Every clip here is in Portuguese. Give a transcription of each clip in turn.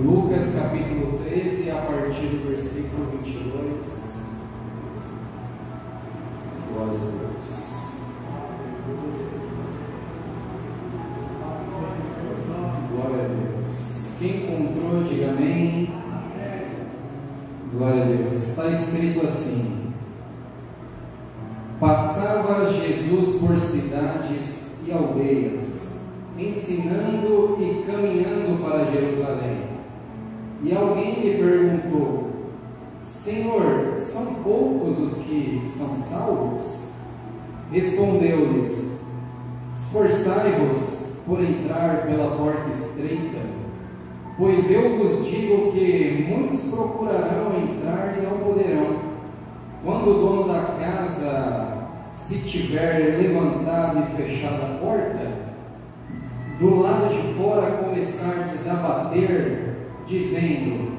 Lucas capítulo 13, a partir do versículo 22. Glória a Deus. Glória a Deus. Quem encontrou, diga amém. Glória a Deus. Está escrito assim: passava Jesus por cidades e aldeias, ensinando e caminhando para Jerusalém. E alguém lhe perguntou: Senhor, são poucos os que são salvos? Respondeu-lhes: esforçai-vos por entrar pela porta estreita, pois eu vos digo que muitos procurarão entrar e não poderão. Quando o dono da casa se tiver levantado e fechado a porta, do lado de fora começardes a bater, dizendo: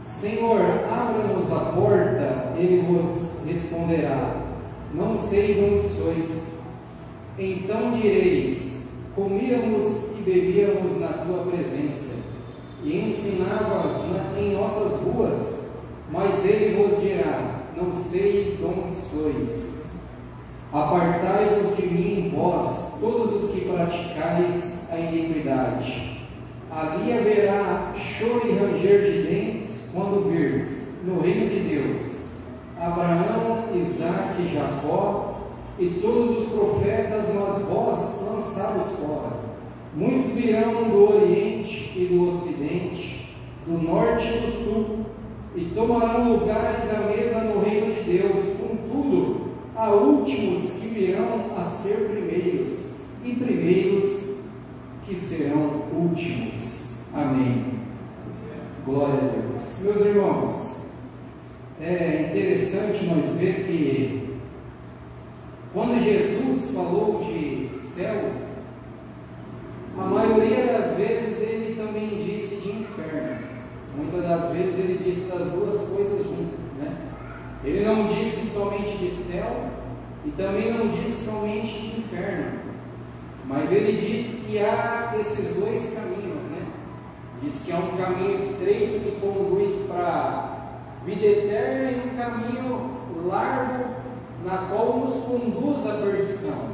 Senhor, abra-nos a porta, ele vos responderá: não sei de onde sois. Então direis: comíamos e bebíamos na tua presença, e ensinavas em nossas ruas. Mas ele vos dirá: não sei de onde sois. Apartai-vos de mim, vós, todos os que praticais a iniquidade. Ali haverá choro e ranger de dentes, quando virdes no reino de Deus Abraão, Isaque e Jacó, e todos os profetas, mas vós lançados fora. Muitos virão do Oriente e do Ocidente, do Norte e do Sul, e tomarão lugares à mesa no reino de Deus. Contudo, há últimos que virão a ser primeiros, e primeiros que serão últimos. Amém. Glória a Deus. Meus irmãos, é interessante nós ver que quando Jesus falou de céu, a maioria das vezes ele também disse de inferno. Muitas das vezes ele disse das duas coisas juntas, né? Ele não disse somente de céu e também não disse somente de inferno, mas ele disse que há esses dois caminhos, né? Diz que há um caminho estreito que conduz para a vida eterna e um caminho largo na qual nos conduz à perdição.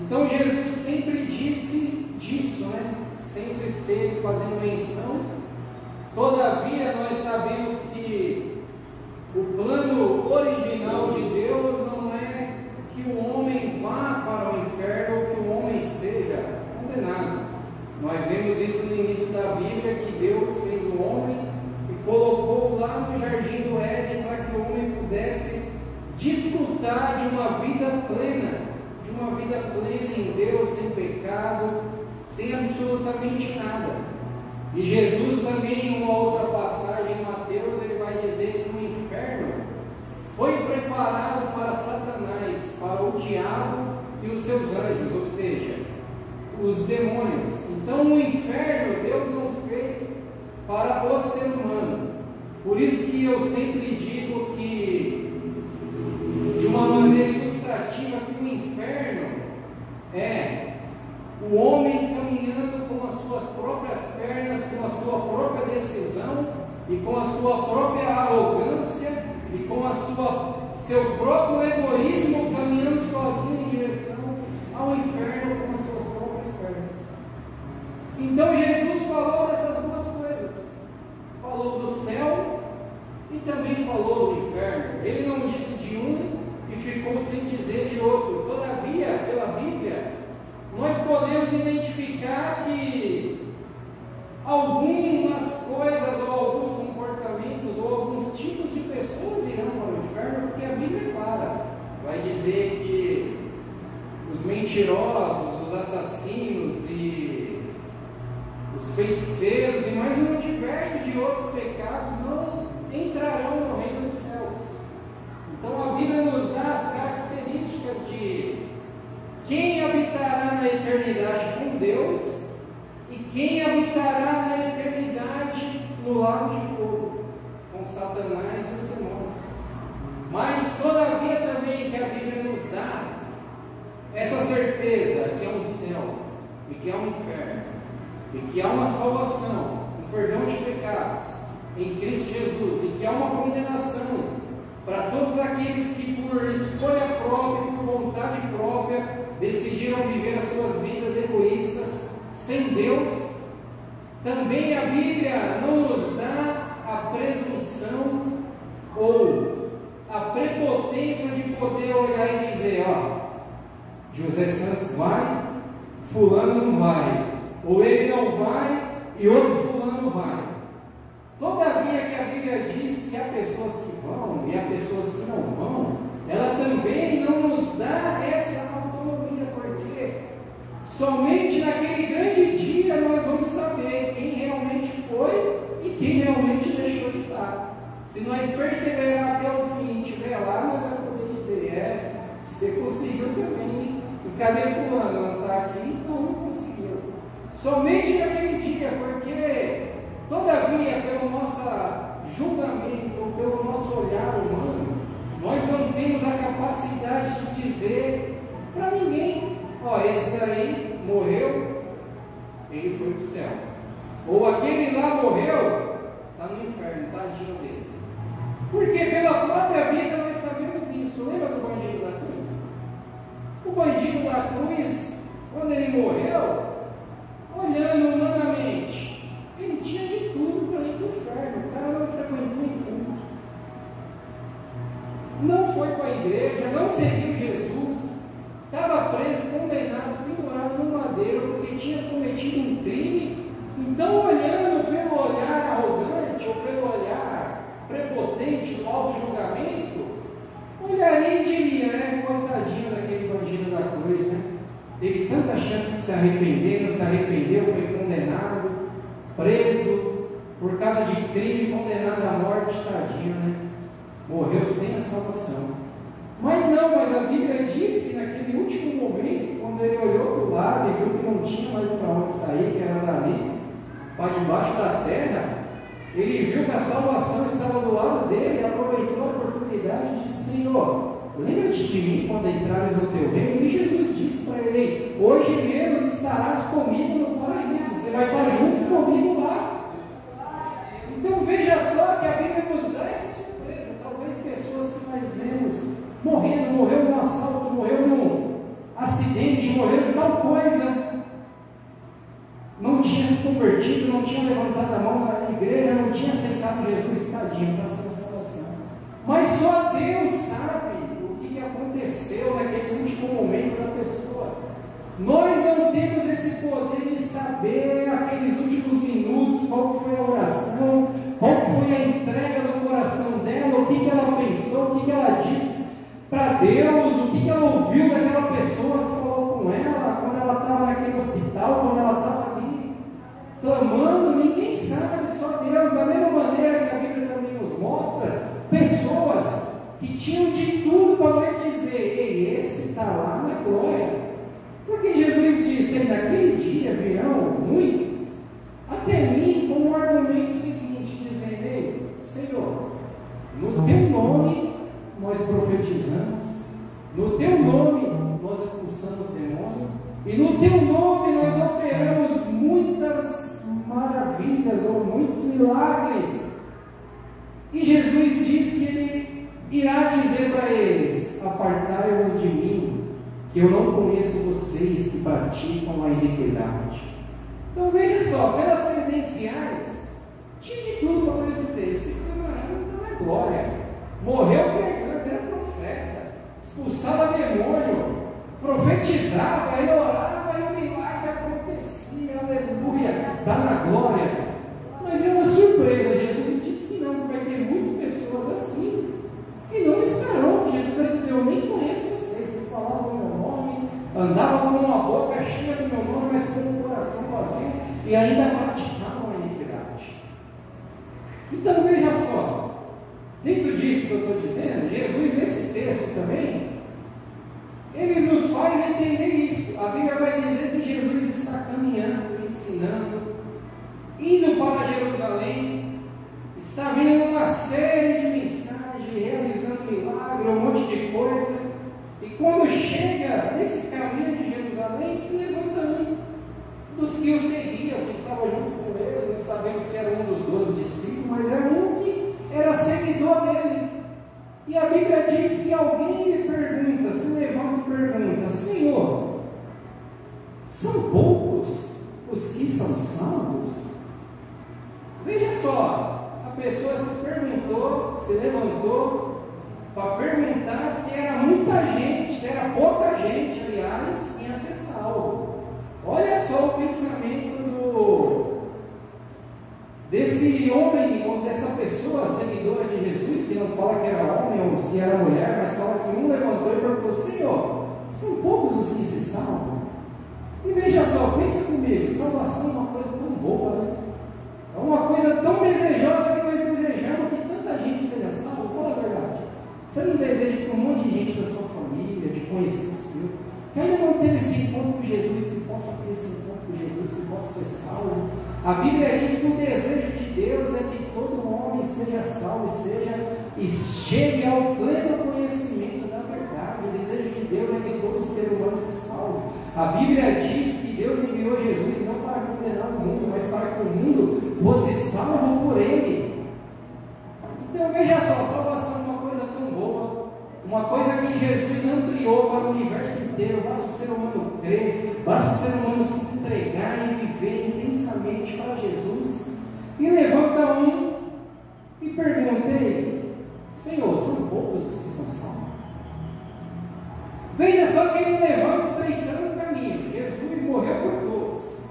Então Jesus sempre disse disso, né? Sempre esteve fazendo menção. Todavia nós sabemos que o plano original de Deus não é que o homem vá para o inferno ou que o homem seja condenado. Nós vemos isso no início da Bíblia, que Deus fez o homem e colocou lá no jardim do Éden para que o homem pudesse desfrutar de uma vida plena em Deus, sem pecado, sem absolutamente nada. E Jesus também, em uma outra passagem em Mateus, ele vai dizer que o inferno foi preparado para Satanás, para o diabo e os seus anjos, ou seja, os demônios. Então o inferno Deus não fez para o ser humano. Por isso que eu sempre digo que, de uma maneira ilustrativa, que o inferno é o homem caminhando com as suas próprias pernas, com a sua própria decisão e com a sua própria arrogância e com seu próprio egoísmo, caminhando sozinho em direção ao inferno com as suas próprias pernas. Então Jesus falou dessas duas coisas. Falou do céu e também falou do inferno. Ele não disse de um e ficou sem dizer de outro. Todavia, pela Bíblia, nós podemos identificar que algumas coisas ou alguns comportamentos ou alguns tipos de pessoas irão para o inferno, porque a Bíblia é clara. Vai dizer que os mentirosos, os assassinos e os feiticeiros e mais um diverso de outros pecados não entrarão no reino dos céus. Então a Bíblia nos dá as características de quem habitará na eternidade com Deus e quem habitará na eternidade no lago de fogo, com Satanás e os demônios. Mas todavia também que a Bíblia nos dá essa certeza que há um céu e que há um inferno, e que há uma salvação, um perdão de todos aqueles que por escolha própria, por vontade própria, decidiram viver as suas vidas egoístas, sem Deus. Também a Bíblia não nos dá a presunção ou a prepotência de poder olhar e dizer, José Santos vai, fulano não vai, ou ele não vai e outro fulano vai. Todavia que a Bíblia diz que há pessoas que vão e há pessoas que não vão, ela também não nos dá essa autonomia, porque somente naquele grande dia nós vamos saber quem realmente foi e quem realmente deixou de estar. Se nós perseverar até o fim e estiver lá, nós vamos poder dizer, você conseguiu também. E cadê fulano? Não está aqui? Então não conseguiu. Somente naquele dia, porque todavia, pelo nosso julgamento, ou pelo nosso olhar humano, nós não temos a capacidade de dizer para ninguém, esse daí morreu, ele foi para o céu. Ou aquele lá morreu, está no inferno, tadinho dele. Porque pela própria Bíblia nós sabemos isso. Lembra do bandido da cruz? O bandido da cruz, quando ele morreu, olhando humanamente, ele tinha de tudo para ir para o inferno. O cara não frequentou em culto, não foi para a igreja, não seguiu Jesus, estava preso, condenado, pendurado no madeiro, porque tinha cometido um crime. Então, olhando pelo olhar arrogante, ou pelo olhar prepotente do auto-julgamento, olharia e diria, coitadinho daquele bandido da cruz, né? Teve tanta chance de se arrepender, não se arrependeu, foi condenado, preso, por causa de crime, condenado à morte, tadinho, né? Morreu sem a salvação. Mas a Bíblia diz que naquele último momento, quando ele olhou para o lado e viu que não tinha mais para onde sair, que era dali, para debaixo da terra, ele viu que a salvação estava do lado dele e aproveitou a oportunidade de dizer, Senhor, lembra-te de mim quando entrares no teu reino. E Jesus disse para ele, hoje mesmo estarás comigo no paraíso, você vai estar junto comigo lá. Então veja só que a Bíblia nos dá essa surpresa. Talvez pessoas que nós vemos morrendo, morreu num assalto, morreu num acidente, morreu em tal coisa, não tinha se convertido, não tinha levantado a mão na igreja, não tinha aceitado Jesus, tadinho, está sendo salvação. Mas só Deus sabe o que aconteceu naquele último momento da pessoa. Nós não temos esse poder de saber aqueles últimos minutos, qual foi a oração, qual foi a entrega do coração dela, o que ela pensou, o que ela disse para Deus, o que ela ouviu daquela pessoa que falou com ela, quando ela estava naquele hospital, quando ela estava ali clamando. Ninguém sabe, só Deus. Da mesma maneira que a Bíblia também nos mostra pessoas que tinham de tudo para nós dizer, ei, esse está lá na glória. Porque Jesus disse, naquele dia virão muitos até mim com o argumento seguinte, dizendo, ei, Senhor, no teu nome nós profetizamos, no teu nome nós expulsamos demônio, e no teu nome nós operamos muitas maravilhas ou muitos milagres. E Jesus disse que ele irá dizer para eles, apartai-vos de mim, que eu não conheço vocês que praticam a iniquidade. Então veja só, pelas credenciais, tinha de tudo para eu dizer, esse camarada está na glória, morreu pregando, era profeta, expulsava demônio, profetizava, ele orava e o milagre acontecia, aleluia, está na glória. Mas é uma surpresa, Jesus disse que não, porque vai ter muitas pessoas assim, que não estarão, que Jesus vai dizer, eu nem conheço vocês, vocês falavam o meu nome, andavam com uma boca cheia do meu nome, mas com o coração vazio, e ainda praticavam a iniquidade. Então veja só, dentro disso que eu estou dizendo, Jesus nesse texto também, ele nos faz entender isso. A Bíblia vai dizer que Jesus está caminhando, ensinando, indo para Jerusalém, está vindo uma série de mensagens, realizando milagre, um monte de coisa, e quando chega nesse caminho de Jerusalém, se levanta um dos que o seguiam, que estava junto com ele, não sabemos se era um dos 12 discípulos, mas era um que era seguidor dele. E a Bíblia diz que alguém lhe pergunta, se levanta e pergunta: Senhor, são poucos os que são salvos? Veja só, a pessoa se perguntou, se levantou para perguntar se era muita gente, se era pouca gente, aliás, que ia ser salvo. Olha só o pensamento desse homem ou dessa pessoa seguidora de Jesus, que não fala que era homem ou se era mulher, mas fala que um levantou e perguntou: Senhor, são poucos os que se salvam? E veja só, pensa comigo, salvação é uma coisa tão boa, né? É uma coisa tão desejosa que nós desejamos que tanta gente seja salva. Fala a verdade. Você não deseja que um monte de gente da sua família, de conhecido seu, que ainda não teve esse encontro com Jesus, que possa ter esse encontro com Jesus, que possa ser salvo? A Bíblia diz que o desejo de Deus é que todo homem seja salvo e chegue ao pleno conhecimento da verdade. O desejo de Deus é que todo ser humano se salve. A Bíblia diz que Deus enviou Jesus não para condenar o mundo, mas para que o mundo fosse salvo por Ele. Então veja só, salvação é uma coisa tão boa, uma coisa que Jesus ampliou para o universo inteiro. Basta o ser humano crer, basta o ser humano se entregar e viver intensamente para Jesus. E levanta um e pergunta: Senhor, são poucos os que são salvos? Veja só que ele levanta estreitando o caminho. Jesus morreu por todos.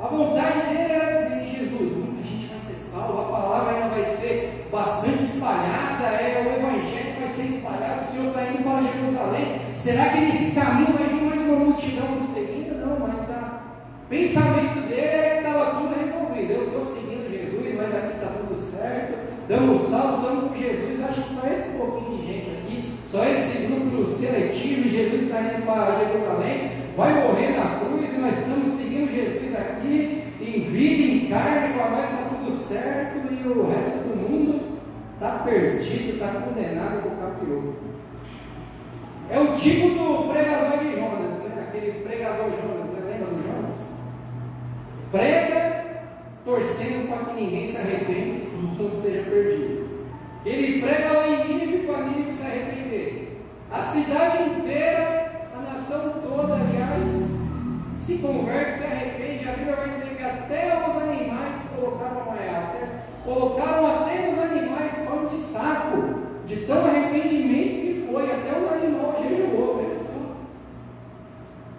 A vontade dele era dizer: Jesus, muita gente vai ser salva, a palavra ainda vai ser bastante espalhada, o evangelho vai ser espalhado, o Senhor está indo para Jerusalém. Será que nesse caminho vai vir mais uma multidão nos seguindo? Não, mas o pensamento dele é que estava tudo resolvido. Eu estou seguindo Jesus, mas aqui está tudo certo, damos salvo, estamos com Jesus. Acho que só esse pouquinho de gente aqui, só esse grupo seletivo, Jesus está indo para Jerusalém, vai morrer na cruz e nós estamos seguindo Jesus aqui, em vida, em carne, para nós está tudo certo e o resto do mundo está perdido, está condenado por capiroto. É o tipo do pregador de Jonas, né? Aquele pregador Jonas, você lembra do Jonas? Prega torcendo para que ninguém se arrependa e todo mundo seja perdido. Ele prega lá em Nínive para Nínive se arrepender. A cidade inteira, a nação toda, aliás, se converte, se arrepende. A Bíblia vai dizer que até os animais colocaram até os animais pão de saco, de tão arrependimento que foi, até os animais jejuou, olha só.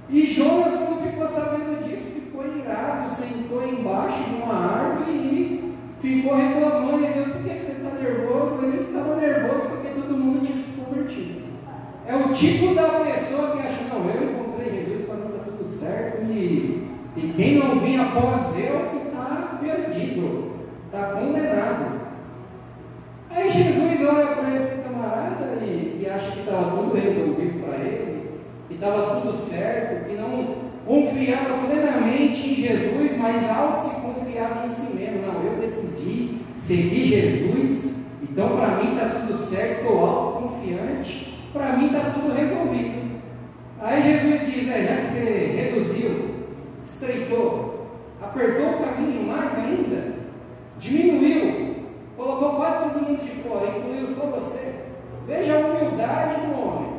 E Jonas, quando ficou sabendo disso, ficou irado, sentou embaixo de uma árvore e ficou reclamando: Deus, por que você está nervoso? Ele estava nervoso porque todo mundo tinha se convertido. É o tipo da pessoa que acha: não, eu encontrei Jesus, para mim está tudo certo, e quem não vem após eu que está perdido, está condenado. Aí Jesus olha para esse camarada e acha que estava tudo resolvido para ele, que estava tudo certo, que não confiava plenamente em Jesus, mas algo se confiava em si mesmo. Não, eu decidi seguir Jesus, então para mim está tudo certo, estou autoconfiante, para mim está tudo resolvido. Aí Jesus diz: já que você reduziu, estreitou, apertou o caminho mais ainda, diminuiu, colocou quase todo mundo de fora, incluiu só você. Veja a humildade do homem.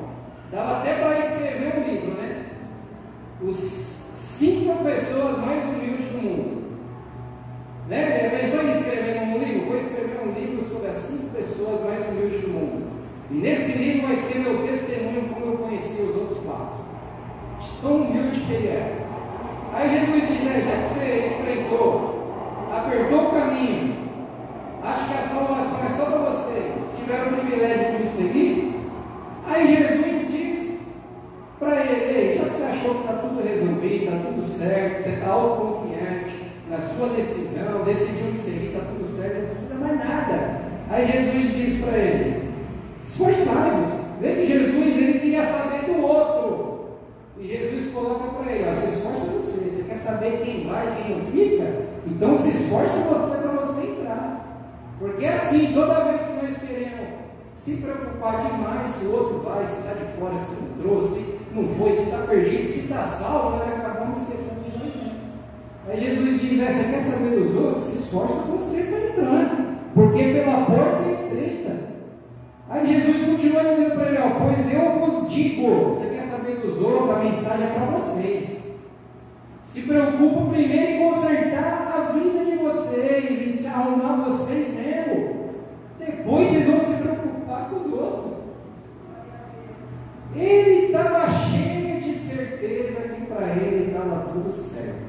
Dava até para escrever um livro, né? Os 5 pessoas mais humildes do mundo. Né? Pensou em escrever um livro? Vou escrever um livro sobre as 5 pessoas mais humildes do mundo. E nesse livro vai ser meu testemunho como eu conheci os outros 4. Tão humilde que ele é. Aí Jesus diz: já que você estreitou, apertou o caminho, acho que a salvação é só para vocês que tiveram o privilégio de me seguir. Aí Jesus diz para ele: já que você achou que está tudo resolvido, está tudo certo, você está autoconfiante na sua decisão, decidiu me seguir, está tudo certo, não precisa mais nada. Aí Jesus diz para ele: esforçai-vos. Vê que Jesus ele queria saber do outro. E Jesus coloca para ele: se esforça você quer saber quem vai e quem não fica? Então se esforça você para você entrar. Porque assim, toda vez que nós queremos se preocupar demais se o outro vai, se está de fora, se entrou, se não foi, se está perdido, se está salvo, nós acabamos esquecendo de nós mesmos. Aí Jesus diz: você quer saber dos outros? Se esforça você para entrar, porque pela porta é estreita. Aí Aí Jesus continua dizendo para ele: pois eu vos digo, você quer saber dos outros, a mensagem é para vocês. Se preocupa primeiro em consertar a vida de vocês, em se arrumar vocês mesmo. Depois vocês vão se preocupar com os outros. Ele estava cheio de certeza que para ele estava tudo certo.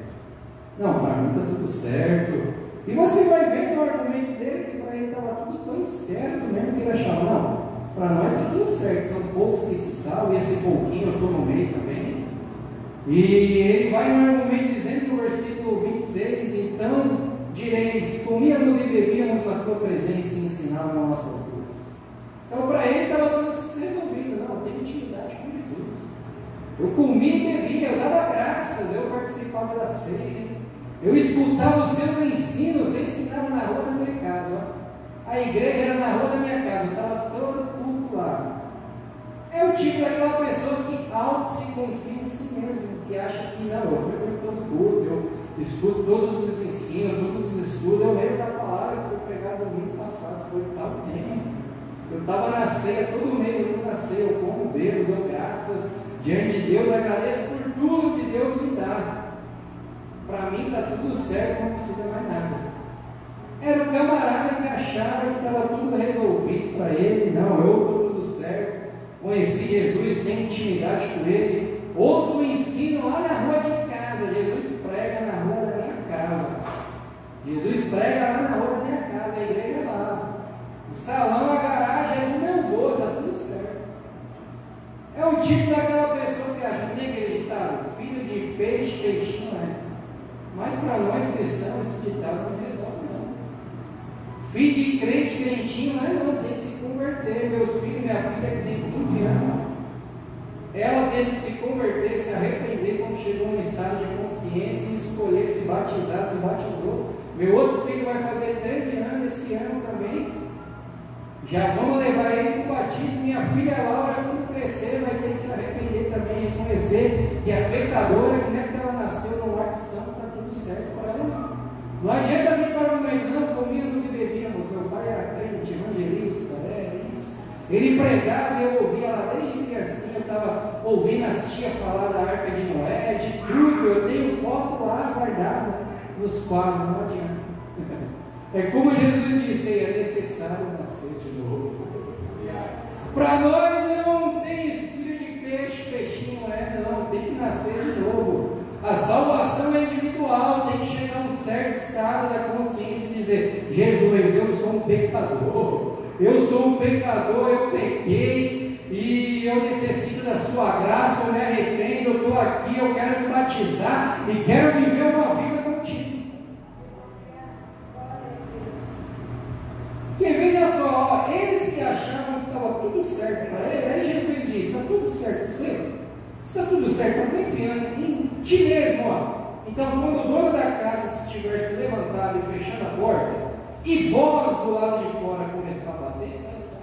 Não, para mim está tudo certo. E você vai ver no argumento dele que para ele estava tudo tão certo mesmo que ele achava: não, para nós está tudo certo, são poucos que se salvam, e esse pouquinho eu estou no meio também. E ele vai no argumento dizendo no versículo 26: então direis, comíamos e bebíamos na tua presença e ensinávamos nossas ruas. Então para ele estava tudo resolvido. Não, eu tenho intimidade com Jesus. Eu comia e bebia, eu dava graças, eu participava da ceia, eu escutava os seus ensinos, você ensinava na rua da minha casa. A igreja era na rua da minha casa, eu estava todo culto lá. É o tipo daquela pessoa que auto se confia em si mesmo, que acha que não, eu frequento todo culto, eu escuto todos os ensinos, todos os estudos, eu leio da palavra que foi pregado domingo passado, foi tal tempo. Eu estava na ceia, todo mês eu estou na ceia, eu como, bebo, dou graças diante de Deus, agradeço por tudo que Deus me dá. Para mim está tudo certo, não precisa mais nada. Era o camarada que achava que estava tudo resolvido para ele. Não, eu estou tudo certo, conheci Jesus, tenho intimidade com ele, ouço o ensino lá na rua de casa. Jesus prega na rua da minha casa, Jesus prega lá na rua da minha casa, a igreja é lá, o salão, a garagem é do meu avô, está tudo certo. É o tipo daquela pessoa que acha, nem aquele ditado, filho de peixe, peixinho é. Mas para nós cristãos esse ditado não resolve não. Filho de crente, crentinho, mas não, tem que se converter. Meus filhos, minha filha que tem 15 anos, ela teve que se converter, se arrepender quando chegou no estado de consciência e escolher se batizar, se batizou. Meu outro filho vai fazer 13 anos esse ano também. Já vamos levar ele para o batismo. Minha filha Laura, quando crescer, vai ter que se arrepender também, reconhecer que é pecadora, que não é que ela nasceu no lar cristão, está tudo certo para ela não. Não adianta vir para o meio, não, comíamos e bebíamos. Meu pai era crente, evangelista, isso. Ele pregava e eu ouvia lá desde criancinha, eu estava ouvindo as tias falar da Arca de Noé, de tudo. Eu tenho foto lá guardada nos quadros, não adianta. É como Jesus disse: é necessário nascer de novo. Para nós não tem espírito de peixe, peixinho não, tem que nascer de novo. A salvação é individual, tem que chegar a um certo estado da consciência e dizer: Jesus, eu sou um pecador, eu pequei e eu necessito da sua graça, eu me arrependo, eu estou aqui, eu quero me batizar e quero viver uma vida contigo. Porque veja só, eles que achavam que estava tudo certo para ele, aí Jesus diz: está tudo certo para você? Está tudo certo, está confiando em ti mesmo. Ó. Então, quando o dono da casa se tivesse levantado e fechando a porta, e vós do lado de fora começar a bater, olha só,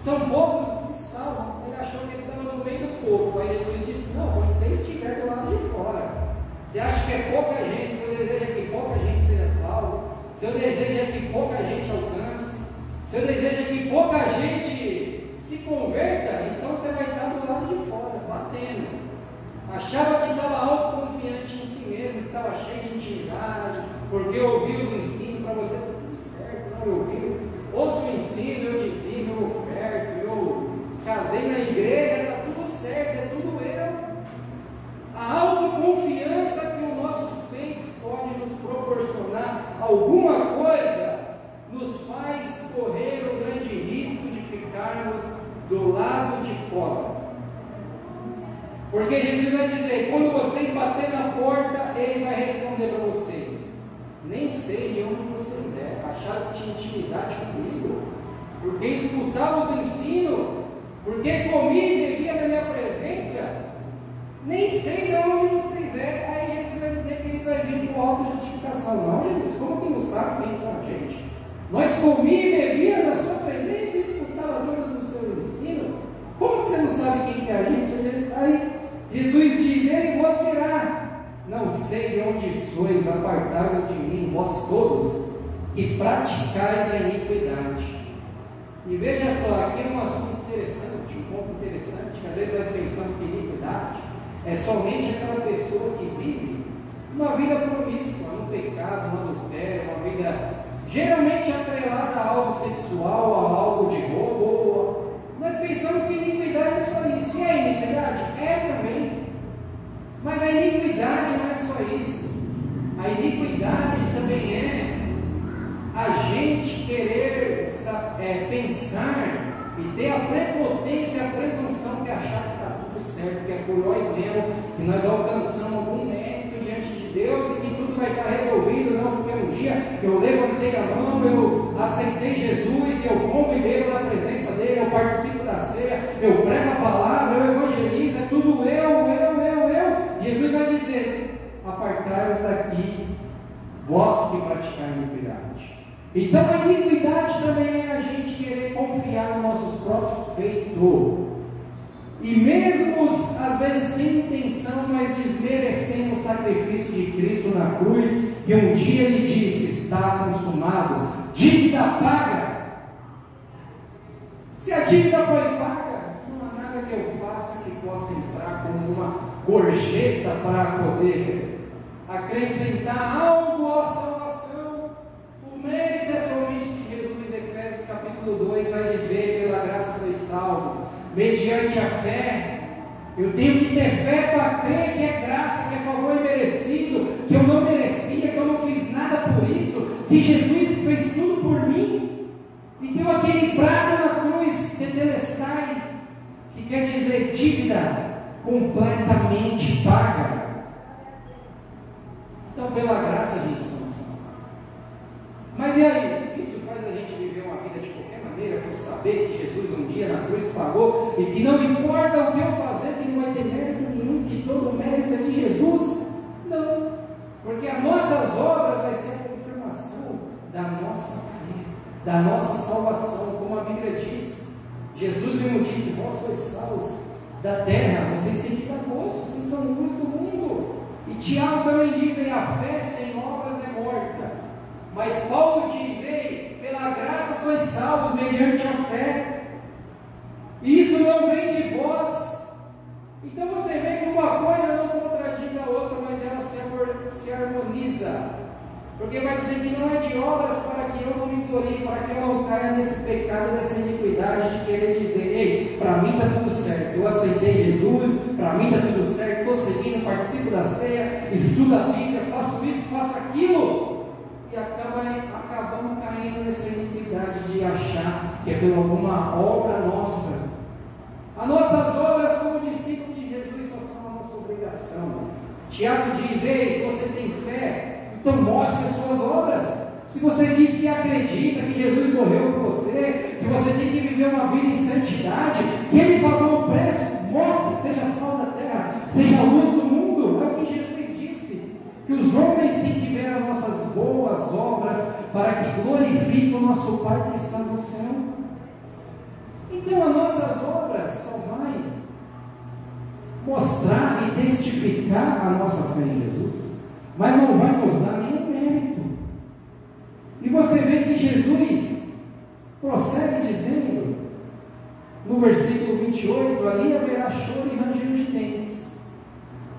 são poucos que se salvam. Ele achou que ele estava no meio do povo. Aí Jesus disse: não, você estiver do lado de fora. Você acha que é pouca gente? Seu desejo é que pouca gente seja salvo? Seu desejo é que pouca gente alcance? Seu desejo é que pouca gente se converta? Então você vai estar do lado de fora, batendo. Achava que estava autoconfiante em si mesmo, que estava cheio de intimidade, porque ouviu os ensinos para você, está tudo certo. Não, eu ouvi, ouço o ensino, eu dizimo, eu oferto, eu casei na igreja, está tudo certo, é tudo eu. A autoconfiança que os nossos feitos podem nos proporcionar alguma coisa nos faz correr o grande risco de ficarmos do lado de fora. Porque Jesus vai dizer: quando vocês baterem na porta, Ele vai responder para vocês: nem sei de onde vocês é. Acharam que tinha intimidade comigo? Porque escutava os ensinos? Porque comia e bebia na minha presença? Nem sei de onde vocês é. Aí Jesus vai dizer que eles vão vir com auto-justificação. Não, Jesus, como que não sabe quem são a gente? Nós comíamos e bebíamos na sua presença e escutava todos os seus ensinos. Como que você não sabe quem que é a gente? Aí Jesus diz: Ele vos dirá: não sei de onde sois, apartai-vos de mim, vós todos, que praticais a iniquidade. E veja só, aqui é um assunto interessante, um ponto interessante, que às vezes nós pensamos que iniquidade é somente aquela pessoa que vive uma vida promíscua, no pecado, no adultério, uma vida geralmente atrelada a algo sexual, a algo de roubo. Nós pensamos que iniquidade é só isso. E a iniquidade? É também. Mas a iniquidade não é só isso. A iniquidade também é a gente querer pensar e ter a prepotência, a presunção de achar que está tudo certo, que é por nós mesmos, que nós alcançamos algum mérito diante de Deus e que tudo vai estar resolvido. Não, porque um dia eu levantei a mão, eu aceitei Jesus, eu como e bebo na presença dele, eu participo da ceia, eu prego a palavra, eu evangelizo, é tudo eu. Jesus vai dizer: apartai-vos daqui, vós que praticais iniquidade. Então a iniquidade também é a gente querer confiar nos nossos próprios feitos. E mesmo às vezes sem intenção, mas desmerecendo o sacrifício de Cristo na cruz, que um dia ele disse: está consumado, dívida paga. Se a dívida foi paga, não há nada que eu faça que possa entrar como uma gorjeta para poder acrescentar algo à salvação. O mérito é somente de Jesus. Efésios capítulo 2 vai dizer: pela graça sois salvos, mediante a fé. Eu tenho que ter fé para crer que é graça, que é favor imerecido, que eu não merecia, que eu não fiz nada por isso, que Jesus fez tudo por mim e deu aquele brado na cruz, tetelestai, que quer dizer dívida completamente paga. Então, pela graça, a gente somos salvos. Mas e aí? Isso faz a gente viver uma vida de qualquer maneira, por saber que Jesus um dia na cruz pagou e que não importa o que eu fazer, que não vai ter mérito nenhum, que todo o mérito é de Jesus? Não, porque as nossas obras vai ser a confirmação da nossa fé, da nossa salvação, como a Bíblia diz. Jesus mesmo disse: vós sois salvos da terra, vocês têm que dar gosto, vocês são luz do mundo. E Tiago também diz: a fé sem obras é morta. Mas Paulo diz: ei, pela graça sois salvos mediante a fé. E isso não vem de vós. Então você vê que uma coisa não contradiz a outra, mas ela se harmoniza. Porque vai dizer que não é de obras para que eu não me glorie, para que eu não caia nesse pecado, nessa iniquidade de querer dizer: ei, para mim está tudo certo, eu aceitei Jesus, para mim está tudo certo, estou seguindo, participo da ceia, estudo a Bíblia, faço isso, faço aquilo, e acabamos caindo nessa iniquidade de achar que é por alguma obra nossa. As nossas obras como discípulos de Jesus só são a nossa obrigação. Tiago diz: ei, se você tem fé, então mostre as suas obras. Se você diz que acredita que Jesus morreu por você, que você tem que viver uma vida em santidade, que Ele pagou o preço, mostre, seja sal da terra, seja a luz do mundo. É o que Jesus disse, que os homens têm que ver as nossas boas obras para que glorifiquem o nosso Pai que está no céu. Então as nossas obras só vai mostrar e testificar a nossa fé em Jesus, mas não vai nos dar nenhum mérito. E você vê que Jesus prossegue dizendo, no versículo 28, ali haverá choro e ranger de dentes.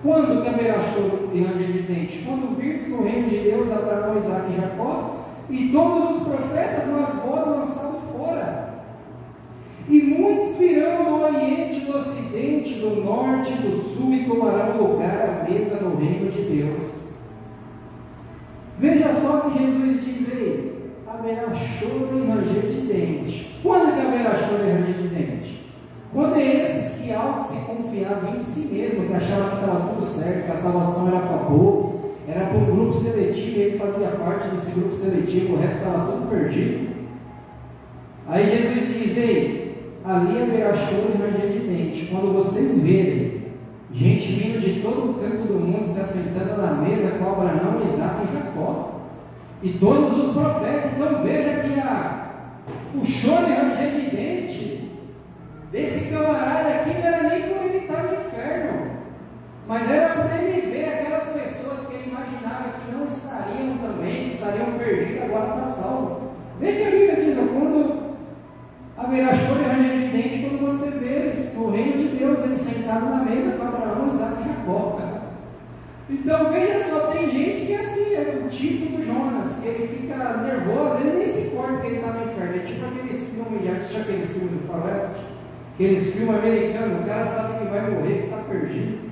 Quando que haverá choro e ranger de dentes? Quando virdes no reino de Deus Abraão, Isaque e Jacó, e todos os profetas nas vozes lançados fora. E muitos virão do oriente, do ocidente, do norte, do sul, e tomarão lugar à mesa no reino de Deus. Veja só que Jesus diz aí: haverá choro e ranger de dentes. Quando que haverá choro e ranger de dentes? Quando esses que alto se confiavam em si mesmo, que achavam que estava tudo certo, que a salvação era para poucos, era para um grupo seletivo, e ele fazia parte desse grupo seletivo, o resto estava tudo perdido. Aí Jesus diz: ei, ali haverá choro e ranger de dentes. Quando vocês verem gente vindo de todo o canto do mundo, se assentando na mesa com Abraão, Isaque e Jacó, e todos os profetas. Então veja que o choro e ranger de dente desse camarada aqui não era nem por ele estar no inferno, mas era por ele ver aquelas pessoas que ele imaginava que não estariam também, que estariam perdidas, agora está salvo. Veja que a Bíblia diz: quando Então veja só, tem gente que é assim, é o tipo do Jonas, que ele fica nervoso, ele nem se importa que ele está no inferno. É tipo aqueles filmes, já assistiu aqueles filmes do Faroeste? Aqueles filmes americanos, o cara sabe que vai morrer, que está perdido.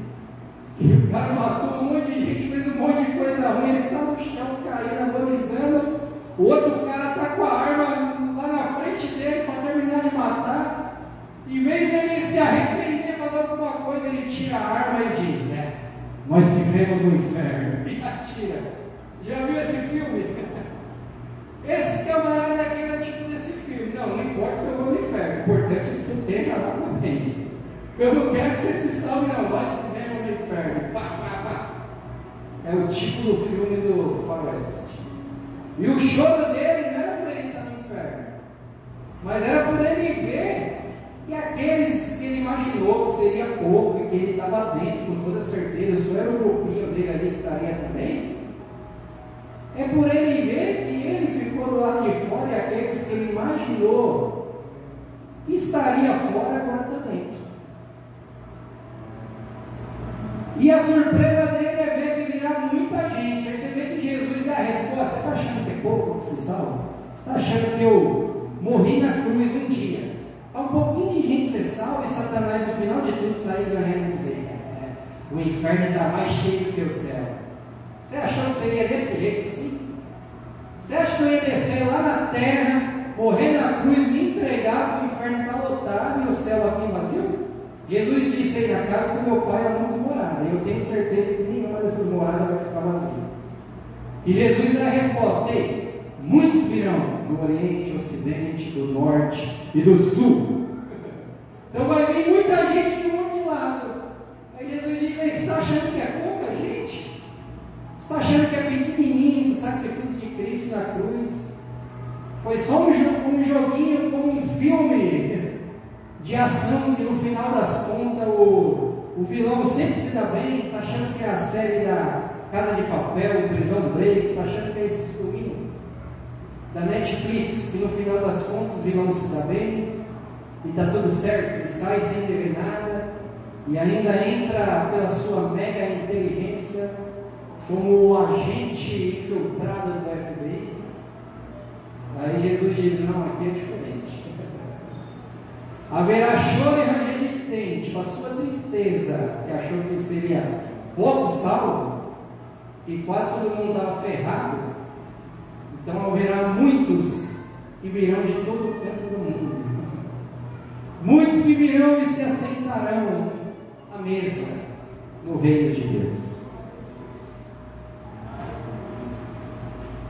E o cara matou um monte de gente, fez um monte de coisa ruim, ele está no chão, caindo, agonizando. O outro cara está com a arma lá na frente dele para terminar de matar. Em vez dele se arrepender, fazer alguma coisa, ele tira a arma e diz: nós se vemos no inferno. E atira. Já viu esse filme? Esse camarada aqui era tipo desse filme. Não importa que eu vou no inferno. O importante é que você esteja lá também. Eu não quero que você se salve, não. Nós se vemos no inferno. Pá, pá, pá. É o tipo do filme do Faroeste. E o choro dele não era para ele estar no inferno, mas era por ele ver que aqueles que ele imaginou que seria pouco e que ele estava dentro com toda certeza, só era o grupinho dele ali que estaria também. É por ele ver que ele ficou do lado de fora e aqueles que ele imaginou que estaria fora agora está dentro. E a surpresa dele é ver que virá muita gente. Aí você vê que Jesus é a resposta. Você está achando que é pouco que se salva? Você está achando que eu morri na cruz um dia? Há um pouquinho de gente ser salva e Satanás no final de tudo sair ganhando e dizer: o inferno está mais cheio que o céu. Você achou que seria desse jeito assim? Você acha que eu ia descer lá na terra, morrer na cruz, me entregar para o inferno está lotado e o céu aqui vazio? Jesus disse aí: na casa do meu pai há muitas moradas, e eu tenho certeza que nenhuma dessas moradas vai ficar vazia. E Jesus é a resposta: ei, muitos virão do Oriente, do Ocidente, do Norte e do Sul. Então vai vir muita gente de um monte de lado. Aí Jesus diz: você está achando que é pouca gente? Você está achando que é pequenininho o sacrifício de Cristo na cruz? Foi só um joguinho, como um filme de ação que no final das contas o vilão sempre se dá bem. Está achando que é a série da Casa de Papel, Prisão Break, está achando que é esse filminho da Netflix, que no final das contas o vilão se dá bem e está tudo certo, ele sai sem dever nada e ainda entra pela sua mega inteligência como agente infiltrado do FBI. Aí Jesus diz: não, aqui é diferente. Haverá choro e ranger de dente, a sua tristeza, que achou que seria pouco salvo, e quase todo mundo estava ferrado. Então haverá muitos que virão de todo o canto do mundo, muitos que virão e se assentarão à mesa no reino de Deus.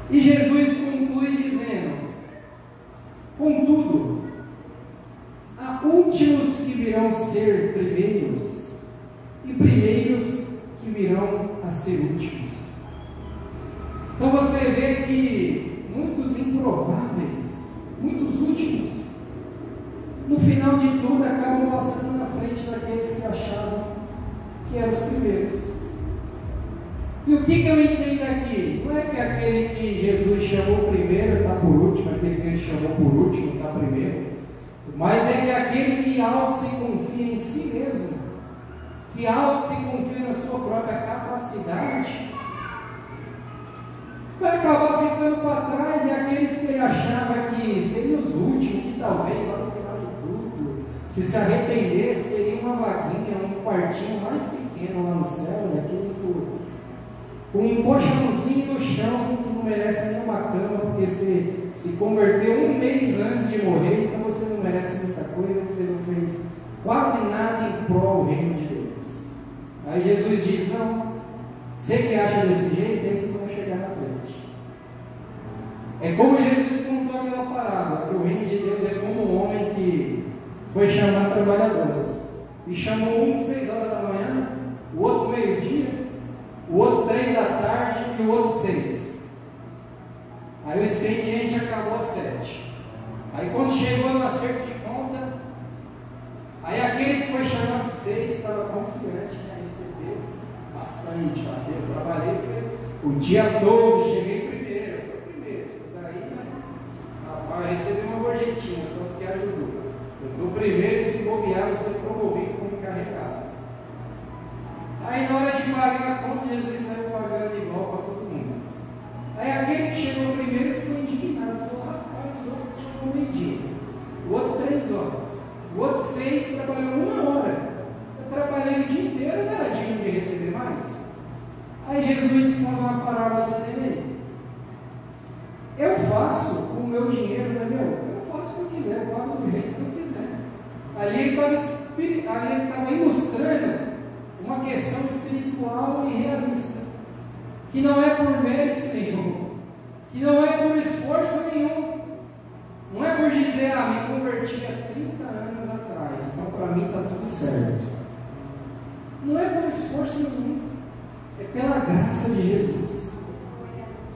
E Jesus conclui dizendo: contudo, há últimos que virão ser primeiros, e primeiros que virão a ser últimos. Então você vê que muitos improváveis, muitos últimos, no final de tudo acabam passando na frente daqueles que achavam que eram os primeiros. E o que eu entendo aqui? Não é que aquele que Jesus chamou primeiro está por último, aquele que ele chamou por último está primeiro, mas é que aquele que alto se confia em si mesmo, que alto se confia na sua própria capacidade, vai acabar ficando para trás. E aqueles que ele achava que seriam os últimos, que talvez lá no final de tudo, se arrependesse, teria uma vaguinha, um quartinho mais pequeno lá no céu, daquele com um colchãozinho no chão, que não merece nenhuma cama, porque você se converteu um mês antes de morrer, então você não merece muita coisa, você não fez quase nada em prol do reino de Deus. Aí Jesus diz: não, você que acha desse jeito, esses vão chegar na frente. É como Jesus contou aquela parábola, que o reino de Deus é como um homem que foi chamar trabalhadores, e chamou um 6 horas da manhã, o outro meio-dia, o outro 3 da tarde e o outro 6. Aí o expediente acabou às 7. Aí quando chegou no acerto de conta, aí aquele que foi chamado 6 estava confiante, né? Recebeu bastante lá. Eu trabalhei o dia todo, cheguei primeiro. Foi primeiro. Esses daí, né? Rapaz, recebi uma gorjetinha, só porque ajudou. Eu estou primeiro, se bobear, você promovido como encarregado. Aí na hora de de pagar a conta, Jesus saiu pagando igual para todo mundo. Aí aquele que chegou primeiro ficou indignado, falou: rapaz, o outro chegou meio-dia, o outro 3 horas, o outro 6, trabalhou 1 hora. Eu trabalhei o dia inteiro, não era digno de receber mais? Aí Jesus conta uma parábola dizendo: eu faço com o meu dinheiro, não é meu? Eu faço o que eu quiser, eu pago do jeito que eu quiser. Ali ele estava ilustrando uma questão espiritual e realista, que não é por mérito nenhum, que não é por esforço nenhum, não é por dizer: me converti há 30 anos atrás, então para mim está tudo certo. Não é por esforço nenhum, é pela graça de Jesus.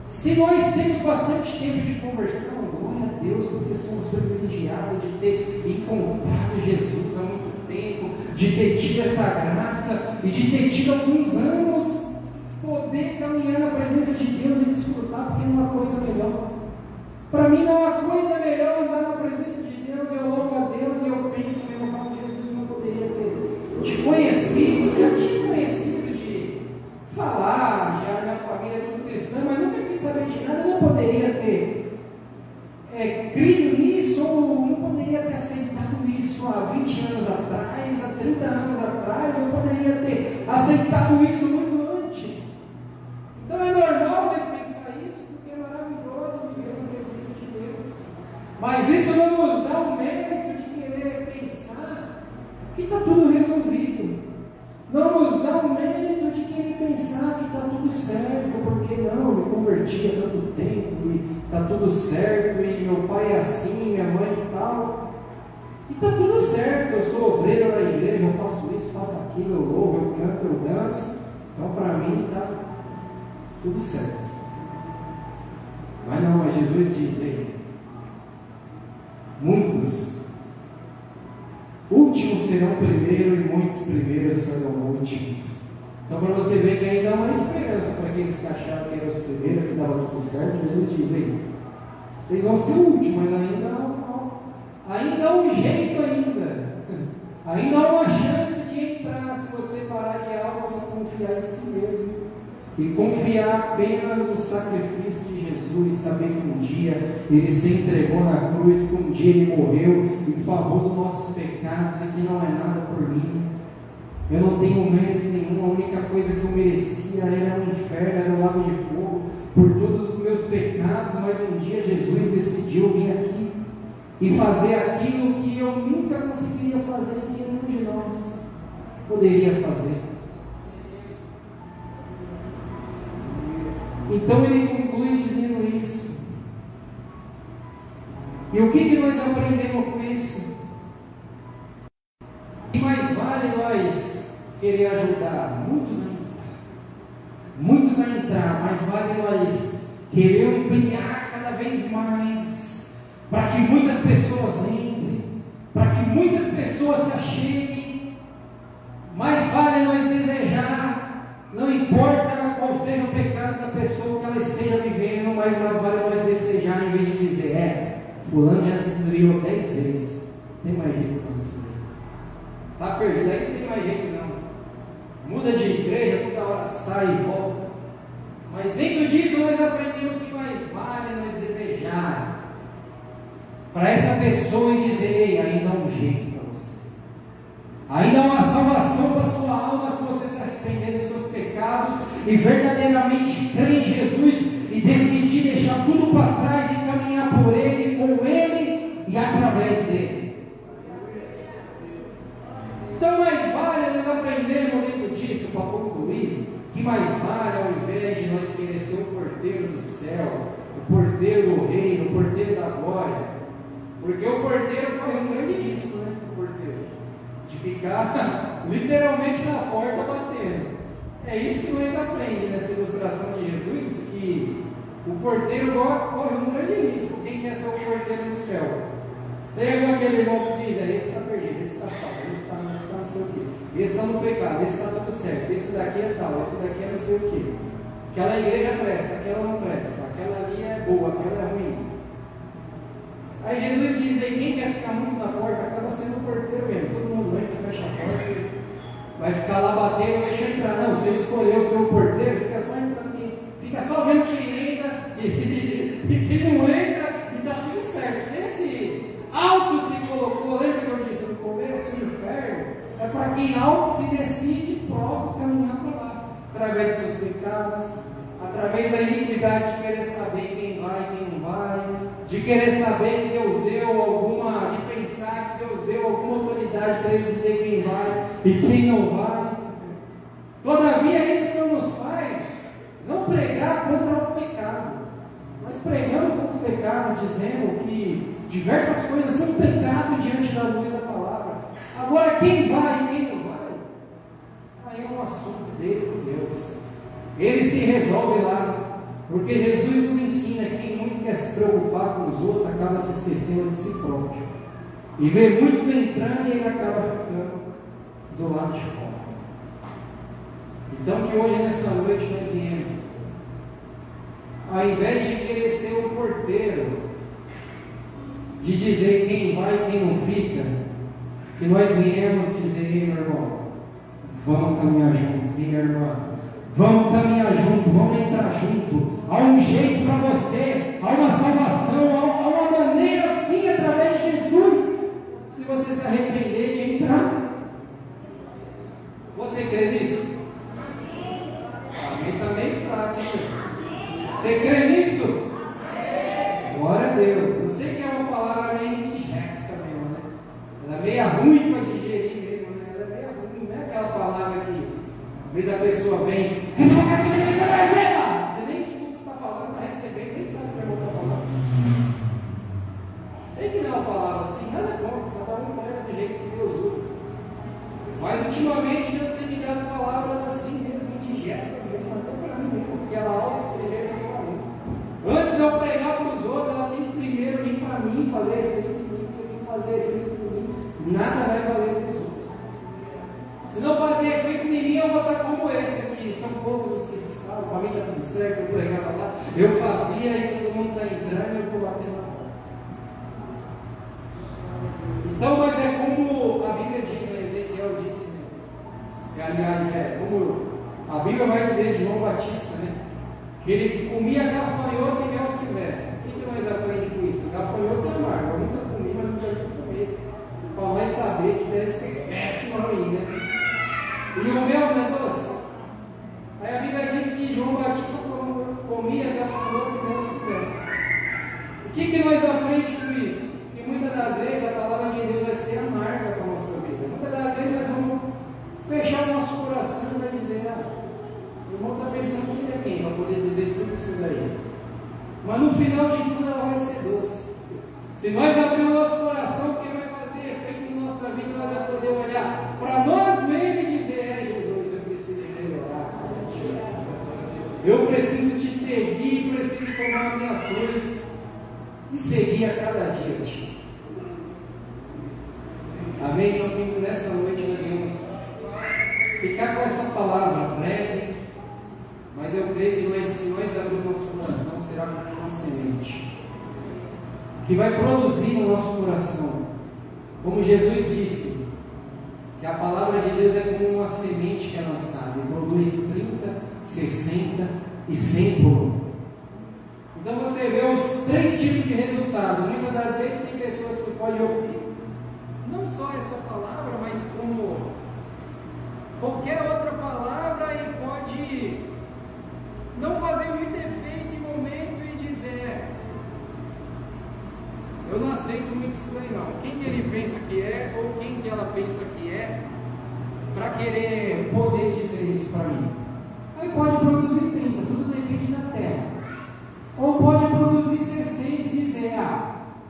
Se nós temos bastante tempo de conversão, glória a Deus, porque somos privilegiados de ter encontrado Jesus há muito tempo, de ter tido essa graça e de ter tido alguns anos, poder caminhar na presença de Deus e desfrutar, porque não há coisa melhor. Para mim não há coisa melhor andar na presença de Deus. Eu louvo a Deus e eu penso: eu falo, Jesus não poderia ter te conhecido, já te conhecido de falar, já minha família é tudo cristã, mas nunca quis saber de nada. Eu não poderia ter crido nisso, ou não poderia ter aceitado isso há 20 anos atrás, há 30 anos atrás. Eu poderia ter aceitado isso muito antes. Então é normal nós pensar isso, porque é maravilhoso viver na presença de Deus. Mas isso não nos dá o mérito de querer pensar que está tudo resolvido. Não nos dá o mérito de querer pensar que está tudo certo, porque não, me converti há tanto tempo e está tudo certo, e meu pai é assim, minha mãe e tal. E está tudo certo, eu sou obreiro na igreja, eu faço isso, faço aquilo, eu louvo, eu canto, eu danço. Então para mim está tudo certo. Mas não, mas Jesus diz aí: muitos últimos serão primeiro e muitos primeiros serão últimos. Então, para você ver que ainda há uma esperança para aqueles que acharam que eram os primeiros, que estava tudo certo, Jesus diz aí: vocês vão ser últimos, mas ainda há um jeito ainda há uma chance de entrar, se você parar de algo, você confiar em si mesmo e confiar apenas no sacrifício de Jesus, saber que um dia Ele se entregou na cruz, que um dia Ele morreu em favor dos nossos pecados, e que não é nada por mim. Eu não tenho mérito nenhum, a única coisa que eu merecia era o inferno, era o lago de fogo, por todos os meus pecados. Mas um dia Jesus decidiu vir aqui e fazer aquilo que eu nunca conseguiria fazer, que nenhum de nós poderia fazer. Então ele conclui dizendo isso. E o que nós aprendemos com isso? Que mais vale nós querer ajudar muitos a entrar, mais vale nós querer ampliar cada vez mais, para que muitas pessoas entrem, para que muitas pessoas se acheguem. Mais vale nós desejar, não importa qual seja o pecado da pessoa que ela esteja vivendo, mas mais vale nós desejar, em vez de dizer: fulano já se desviou 10 vezes, não tem mais jeito para você, está perdido, aí não tem mais jeito não, muda de igreja, toda hora sai e volta. Mas dentro disso nós aprendemos que mais vale nós desejar para essa pessoa e dizer: ei, ainda há um jeito para você, ainda há uma salvação para a sua alma, se você se arrepender dos seus pecados e verdadeiramente crer em Jesus e decidir deixar tudo para trás e caminhar por Ele, com Ele e através dEle. Então mais vale nós aprendermos dentro disso, para concluir, que mais vale, ao invés de nós querer ser o porteiro do céu, o porteiro do reino, o porteiro da glória, porque o porteiro corre um grande risco, né? O porteiro, de ficar literalmente na porta batendo. É isso que nós aprendemos nessa ilustração de Jesus, que o porteiro corre um grande risco. Quem quer ser o porteiro do céu? Você já viu aquele irmão que diz: esse está perdido, esse está salvo, esse está não sei o quê, esse está no pecado, esse está tudo certo, esse daqui é tal, esse daqui é não sei o quê. Aquela igreja presta, aquela não presta, aquela ali é boa, aquela é ruim. Aí Jesus diz aí: quem quer ficar muito na porta acaba sendo o porteiro mesmo. Todo mundo entra, fecha a porta vai ficar lá batendo, deixa eu entrar. Não, você escolheu o seu porteiro, fica só entrando aqui, fica só vendo quem entra e quem não entra, e está tudo certo. Se esse alto se colocou, lembra que eu disse no começo, o inferno é para quem alto se decide e prova caminhar para lá, através de seus pecados, através da iniquidade de querer saber quem vai, quem não vai, de querer saber que Deus deu alguma, de pensar que Deus deu alguma autoridade para ele dizer quem vai e quem não vai. Todavia, isso não nos faz não pregar contra o pecado. Nós pregamos contra o pecado, dizendo que diversas coisas são pecado diante da luz da palavra. Agora, quem vai e quem não vai, aí é um assunto dele com Deus. Ele se resolve lá, porque Jesus nos ensina que quem muito quer se preocupar com os outros acaba se esquecendo de si próprio. E vê muitos entrando e ele acaba ficando do lado de fora. Então que hoje, nessa noite, nós viemos, ao invés de querer ser o porteiro, de dizer quem vai e quem não fica, que nós viemos dizer: ei, meu irmão, vamos caminhar junto, minha irmã, vamos caminhar junto, vamos entrar junto. Há um jeito para você, há uma salvação, há uma maneira sim através de Jesus, se você se arrepender de entrar. Você crê nisso? Amém, está meio fraco, hein? Você crê nisso? Glória a Deus. Eu sei que é uma palavra meio indigesta mesmo, né? Ela é meio ruim para digerir mesmo, né? Ela é meio ruim, não é aquela palavra que às vezes a pessoa vem, receba! Você nem escuta o que está falando, está recebendo, nem sabe o que está falando. Sei que não é uma palavra assim, nada contra, cada um pega do jeito que Deus usa. Mas ultimamente Deus tem me dado palavras assim mesmo, indigestas mesmo, até para mim mesmo, porque ela olha primeiro para mim. Antes de eu pregar para os outros, ela tem que primeiro vir para mim, fazer efeito em mim, porque se fazer efeito em mim, nada vai valer para os outros. Se não fazer efeito em mim, eu vou estar como esse aqui. São poucos os que se salvam, para mim está tudo certo, eu pregava lá, eu fazia e todo mundo está entrando e eu estou batendo na porta. Então, mas é como a Bíblia diz, né? Ezequiel disse, né? Aliás, como a Bíblia vai dizer de João Batista, né? Que ele comia gafanhoto e mel silvestre. O que nós aprendemos com isso? Gafanhoto é amargo, eu nunca comi, mas não precisa comer, para nós saber que deve ser péssimo ruim, né? E o mel não é doce? Aí a Bíblia diz que João Batista comia gafanhoto e mel silvestre. O que nós aprendemos com isso? Que muitas das vezes a palavra de Deus vai ser amarga para a nossa vida. Muitas das vezes nós vamos fechar o nosso coração e vai dizer: o irmão está pensando que ele é quem para poder dizer tudo isso daí. Mas no final de tudo ela vai ser doce. Se nós abrirmos o nosso coração, o que vai fazer efeito na nossa vida, nós vamos poder olhar para nós mesmos e dizer: Jesus, eu preciso melhorar. Eu preciso te seguir, preciso tomar a minha cruz e seguir a cada dia. Amém? Então, nessa noite nós vamos ficar com essa palavra breve, mas eu creio que se nós abrirmos nosso coração, será como uma semente que vai produzir no nosso coração, como Jesus disse, que a palavra de Deus é como uma semente que é lançada e produz 30, 60 e 100 por um. Então você vê os 3 tipos de resultado. Muitas das vezes tem pessoas que podem ouvir não só essa palavra, mas como qualquer outra palavra e pode não fazer muito efeito em momento e dizer: eu não aceito muito isso daí não. Quem que ele pensa que é, ou quem que ela pensa que é, para querer poder dizer isso para mim? Aí pode produzir 30, tudo depende da terra. Ou pode produzir 60 e dizer: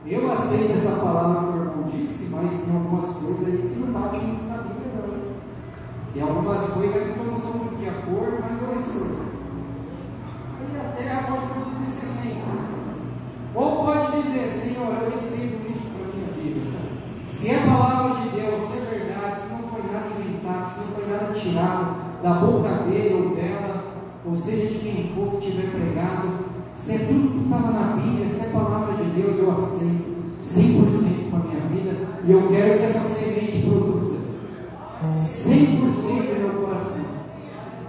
eu aceito essa palavra que o irmão disse, mas tem algumas coisas aí que não batem muito na Bíblia não. Tem algumas coisas que não são muito de acordo, mas eu recebo. Aí a terra pode produzir 60. Ou pode dizer: Senhor, eu recebo isso para a minha vida. Se é palavra de Deus, se é verdade, se não foi nada inventado, se não foi nada tirado da boca dele ou dela, ou seja, de quem for que tiver pregado, se é tudo que estava na Bíblia, se é palavra de Deus, eu aceito 100% para a minha vida, e eu quero que essa semente produza. 100% do meu coração.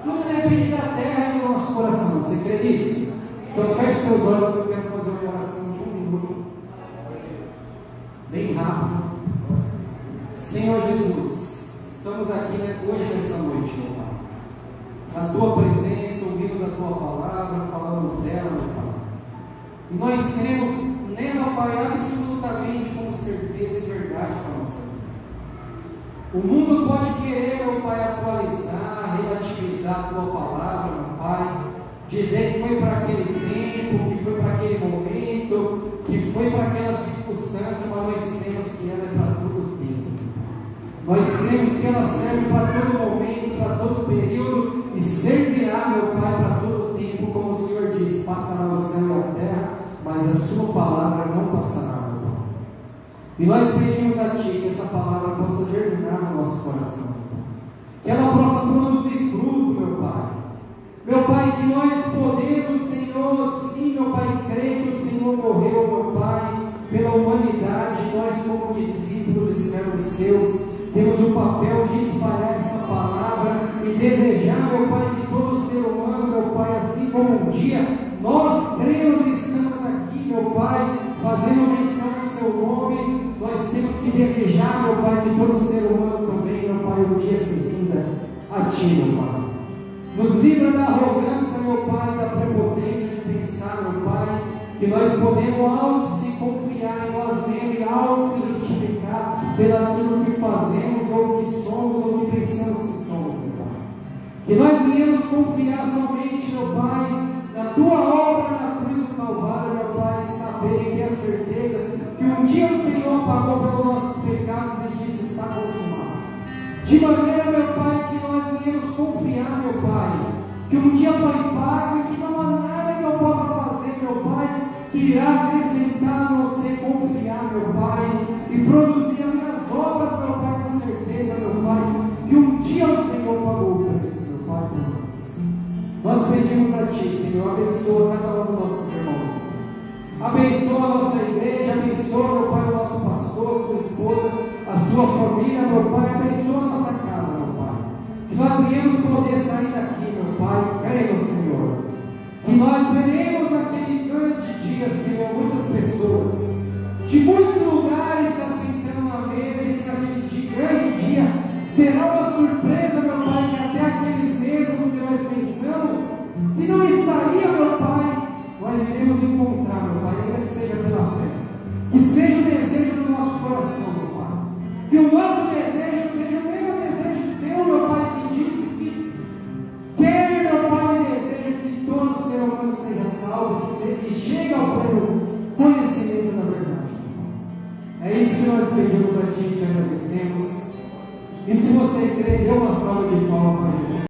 Tudo depende da terra e do nosso coração. Você crê nisso? Então feche seus olhos que eu quero fazer uma oração de 1 minuto. Bem rápido. Senhor Jesus, estamos aqui hoje nessa noite, meu Pai. Na Tua presença, ouvimos a Tua palavra, falamos dela, meu Pai. E nós cremos nela, Pai, absolutamente com certeza e verdade para a nossa vida. O mundo pode querer, meu Pai, atualizar, relativizar a Tua palavra, meu Pai, dizer que foi para aquele tempo, que foi para aquele momento, que foi para aquela circunstância, mas nós cremos que ela é para todo tempo. Nós cremos que ela serve para todo momento, para todo período, e servirá, meu Pai, para todo tempo, como o Senhor diz: passará o céu e a terra, mas a Sua palavra não passará, meu Pai. E nós pedimos a Ti que essa palavra possa germinar no nosso coração, que ela possa produzir fruto, meu Pai. Meu Pai, que nós podemos, Senhor, sim, meu Pai, crer que o Senhor morreu, meu Pai, pela humanidade. Nós, como discípulos e servos Seus, temos o papel de espalhar essa palavra e desejar, meu Pai, que todo ser humano, meu Pai, assim como um dia nós cremos e estamos aqui, meu Pai, fazendo menção ao Seu nome, nós temos que desejar, meu Pai, que todo ser humano também, meu Pai, um dia se renda a Ti, meu Pai. Nos livra da arrogância, meu Pai, da prepotência de pensar, meu Pai, que nós podemos auto-se confiar em nós mesmos e auto-se justificar pelaquilo que fazemos, ou que somos, ou que pensamos que somos, meu Pai. Que nós venhamos confiar somente, meu Pai, na Tua obra na cruz do Calvário, meu Pai, e saber e ter a certeza que um dia o Senhor pagou pelos nossos pecados e disse: está consumado. De maneira, meu Pai, que nós venhamos confiar, meu Pai, que um dia foi pago e que não há nada que eu possa fazer, meu Pai, que irá acrescentar a não ser confiar, meu Pai, e produzir as minhas obras, meu Pai, com certeza, meu Pai, que um dia o Senhor pagou o preço, meu Pai, por nós. Nós pedimos a Ti, Senhor, abençoa cada um dos nossos irmãos. Abençoa a nossa igreja, abençoa, meu Pai, o nosso pastor, sua esposa, a sua família, meu Pai, abençoa a nossa casa, meu Pai. Que nós venhamos poder sair daqui, meu Pai, crendo, Senhor. Que nós veremos naquele grande dia, Senhor, muitas pessoas, de muitos lugares se assentando na mesa, e que naquele grande dia será uma surpresa, meu Pai, que até aqueles mesmos que nós pensamos que não estaria, meu Pai, nós iremos encontrar, meu Pai, ainda que seja pela fé. Que seja o desejo do nosso coração, meu Pai. Que o nosso desejo seja o mesmo desejo seu, meu Pai, que disse que quer, meu Pai, e deseja que todo ser humano seja salvo e chegue ao pleno conhecimento da verdade. É isso que nós pedimos a Ti e te agradecemos. E se você crê, dê uma salva de palmas para Jesus.